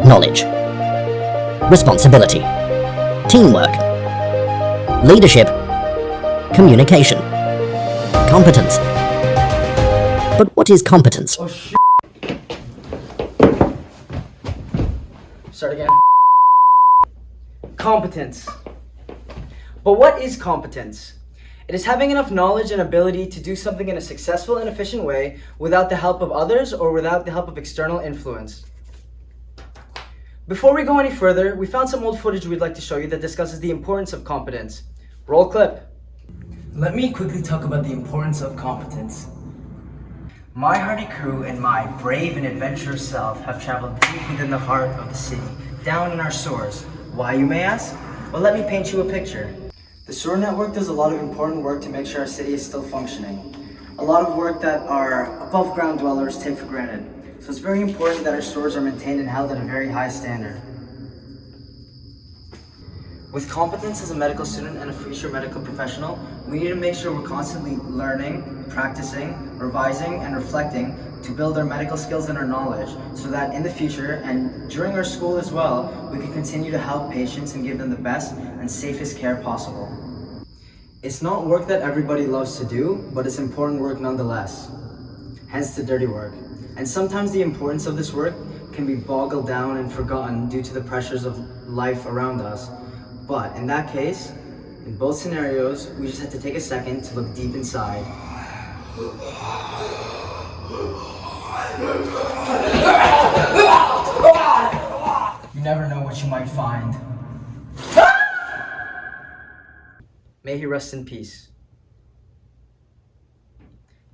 knowledge, responsibility, teamwork, leadership, communication, competence. But what is competence? Oh shit. Start again. Competence. But what is competence? It is having enough knowledge and ability to do something in a successful and efficient way without the help of others or without the help of external influence. Before we go any further, we found some old footage we'd like to show you that discusses the importance of competence. Roll clip. Let me quickly talk about the importance of competence. My hardy crew and my brave and adventurous self have traveled deep within the heart of the city, down in our sewers. Why, you may ask? Well, let me paint you a picture. The sewer network does a lot of important work to make sure our city is still functioning. A lot of work that our above ground dwellers take for granted. So it's very important that our sewers are maintained and held at a very high standard. With competence as a medical student and a future medical professional, we need to make sure we're constantly learning, practicing, revising, and reflecting to build our medical skills and our knowledge so that in the future and during our school as well, we can continue to help patients and give them the best and safest care possible. It's not work that everybody loves to do, but it's important work nonetheless. Hence the dirty work. And sometimes the importance of this work can be boggled down and forgotten due to the pressures of life around us. But in that case, in both scenarios, we just have to take a second to look deep inside. You never know what you might find. May he rest in peace.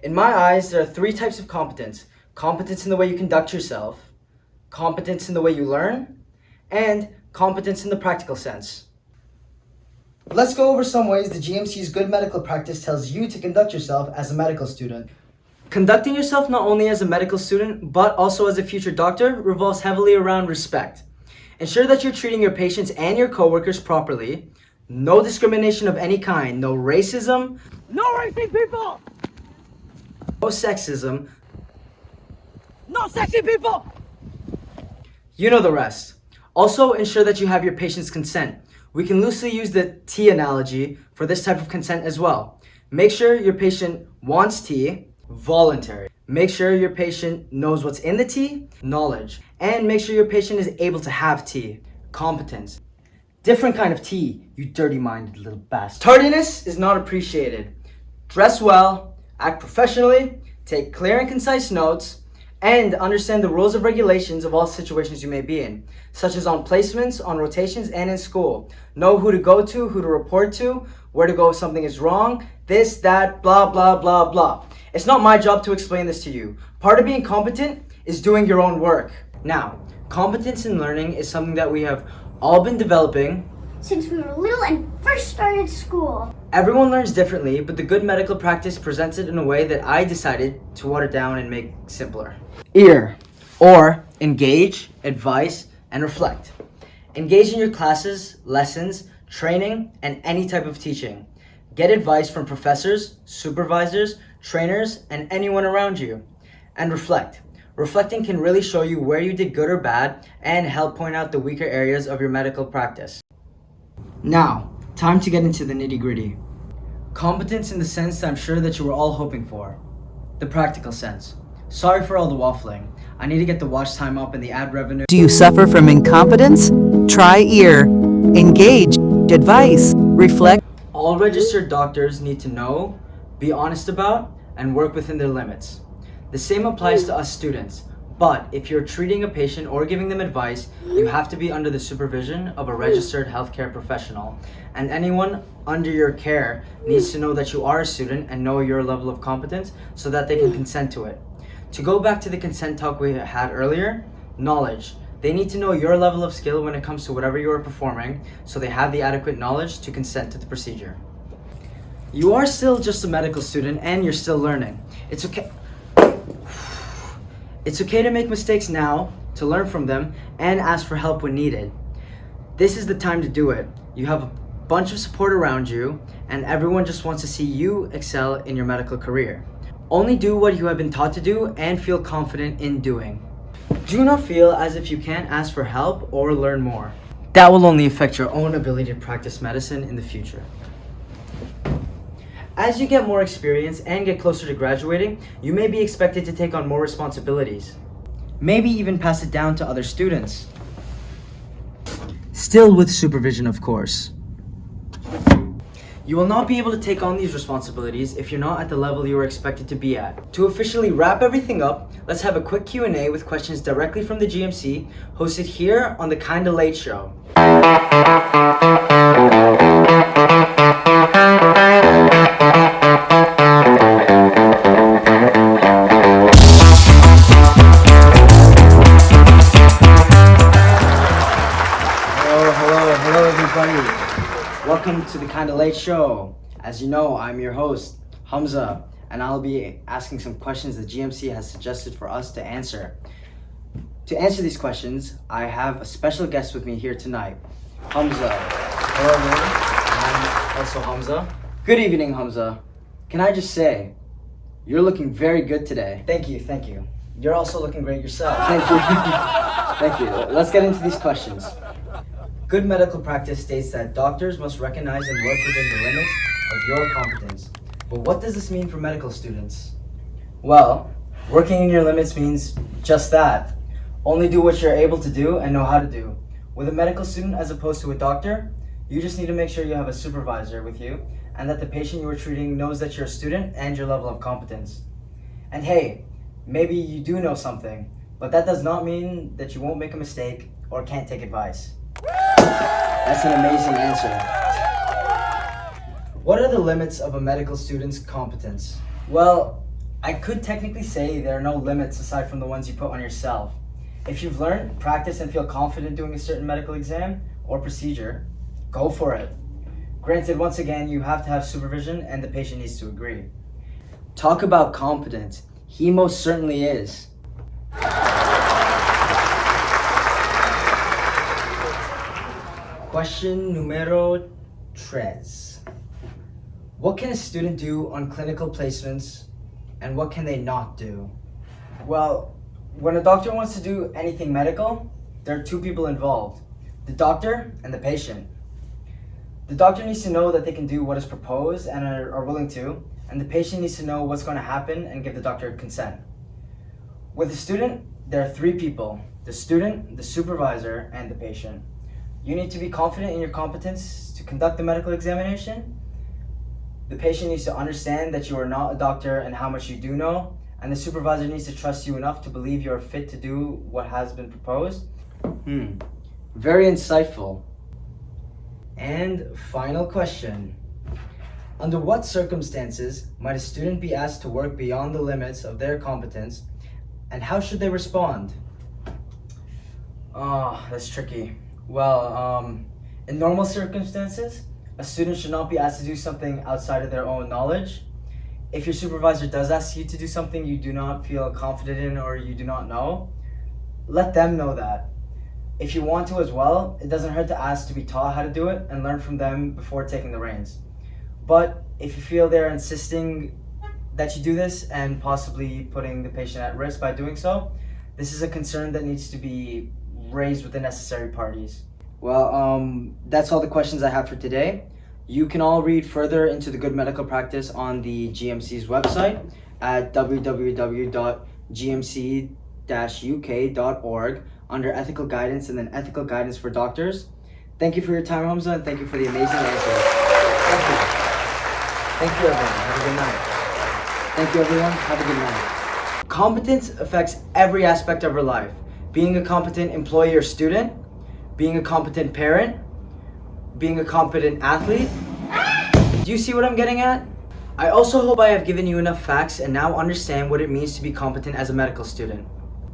In my eyes, there are three types of competence. Competence in the way you conduct yourself, competence in the way you learn, and competence in the practical sense. Let's go over some ways the GMC's good medical practice tells you to conduct yourself as a medical student. Conducting yourself not only as a medical student, but also as a future doctor revolves heavily around respect. Ensure that you're treating your patients and your coworkers properly. No discrimination of any kind, no racism, no raping people, no sexism, no sexy people! You know the rest. Also, ensure that you have your patient's consent. We can loosely use the tea analogy for this type of consent as well. Make sure your patient wants tea, voluntary. Make sure your patient knows what's in the tea, knowledge. And make sure your patient is able to have tea, competence. Different kind of tea, you dirty-minded little bastard. Tardiness is not appreciated. Dress well, act professionally, take clear and concise notes, and understand the rules and regulations of all situations you may be in, such as on placements, on rotations, and in school. Know who to go to, who to report to, where to go if something is wrong, this, that, blah, blah, blah, blah. It's not my job to explain this to you. Part of being competent is doing your own work. Now, competence in learning is something that we have all been developing since we were little and first started school. Everyone learns differently, but the good medical practice presents it in a way that I decided to water down and make simpler. EAR, or engage, advise, and reflect. Engage in your classes, lessons, training, and any type of teaching. Get advice from professors, supervisors, trainers, and anyone around you. And reflect. Reflecting can really show you where you did good or bad and help point out the weaker areas of your medical practice. Now, time to get into the nitty-gritty. Competence in the sense that I'm sure that you were all hoping for. The practical sense. Sorry for all the waffling. I need to get the watch time up and the ad revenue. Do you suffer from incompetence? Try EAR. Engage, advise, reflect. All registered doctors need to know, be honest about, and work within their limits. The same applies to us students. But if you're treating a patient or giving them advice, you have to be under the supervision of a registered healthcare professional. And anyone under your care needs to know that you are a student and know your level of competence so that they can consent to it. To go back to the consent talk we had earlier, knowledge. They need to know your level of skill when it comes to whatever you are performing so they have the adequate knowledge to consent to the procedure. You are still just a medical student and you're still learning. It's okay. It's okay to make mistakes now, to learn from them, and ask for help when needed. This is the time to do it. You have a bunch of support around you, and everyone just wants to see you excel in your medical career. Only do what you have been taught to do and feel confident in doing. Do not feel as if you can't ask for help or learn more. That will only affect your own ability to practice medicine in the future. As you get more experience and get closer to graduating, you may be expected to take on more responsibilities. Maybe even pass it down to other students. Still with supervision, of course. You will not be able to take on these responsibilities if you're not at the level you are expected to be at. To officially wrap everything up, let's have a quick Q&A with questions directly from the GMC, hosted here on the Kinda Late Show. Hello everybody. Welcome to the Kinda Late Show. As you know, I'm your host, Hamza, and I'll be asking some questions the GMC has suggested for us to answer. To answer these questions, I have a special guest with me here tonight, Hamza. Hello everyone, I'm also Hamza. Good evening, Hamza. Can I just say, you're looking very good today. Thank you. You're also looking great yourself. Thank you. Thank you. Let's get into these questions. Good medical practice states that doctors must recognize and work within the limits of your competence. But what does this mean for medical students? Well, working in your limits means just that. Only do what you're able to do and know how to do. With a medical student as opposed to a doctor, you just need to make sure you have a supervisor with you and that the patient you are treating knows that you're a student and your level of competence. And hey, maybe you do know something, but that does not mean that you won't make a mistake or can't take advice. That's an amazing answer. What are the limits of a medical student's competence? Well, I could technically say there are no limits aside from the ones you put on yourself. If you've learned, practice, and feel confident doing a certain medical exam or procedure, go for it. Granted, once again, you have to have supervision and the patient needs to agree. Talk about competent. He most certainly is. Question numero 3. What can a student do on clinical placements and what can they not do? Well, when a doctor wants to do anything medical, there are two people involved, the doctor and the patient. The doctor needs to know that they can do what is proposed and are willing to, and the patient needs to know what's going to happen and give the doctor consent. With a student, there are three people, the student, the supervisor, and the patient. You need to be confident in your competence to conduct the medical examination. The patient needs to understand that you are not a doctor and how much you do know, and the supervisor needs to trust you enough to believe you are fit to do what has been proposed. Very insightful. And final question. Under what circumstances might a student be asked to work beyond the limits of their competence, and how should they respond? Oh, that's tricky. Well, in normal circumstances, a student should not be asked to do something outside of their own knowledge. If your supervisor does ask you to do something you do not feel confident in or you do not know, let them know that. If you want to as well, it doesn't hurt to ask to be taught how to do it and learn from them before taking the reins. But if you feel they're insisting that you do this and possibly putting the patient at risk by doing so, this is a concern that needs to be raised with the necessary parties. Well, that's all the questions I have for today. You can all read further into the good medical practice on the GMC's website at www.gmc-uk.org under ethical guidance and then ethical guidance for doctors. Thank you for your time, Hamza, and thank you for the amazing answers. Thank you. Thank you, everyone. Have a good night. Thank you, everyone. Have a good night. Competence affects every aspect of our life. Being a competent employee or student, being a competent parent, being a competent athlete. Do you see what I'm getting at? I also hope I have given you enough facts and now understand what it means to be competent as a medical student.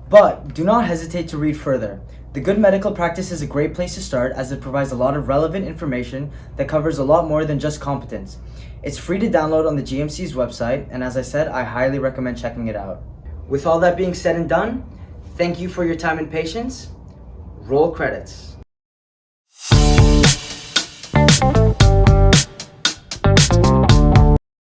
But do not hesitate to read further. The Good Medical Practice is a great place to start as it provides a lot of relevant information that covers a lot more than just competence. It's free to download on the GMC's website, and as I said, I highly recommend checking it out. With all that being said and done, thank you for your time and patience. Roll credits.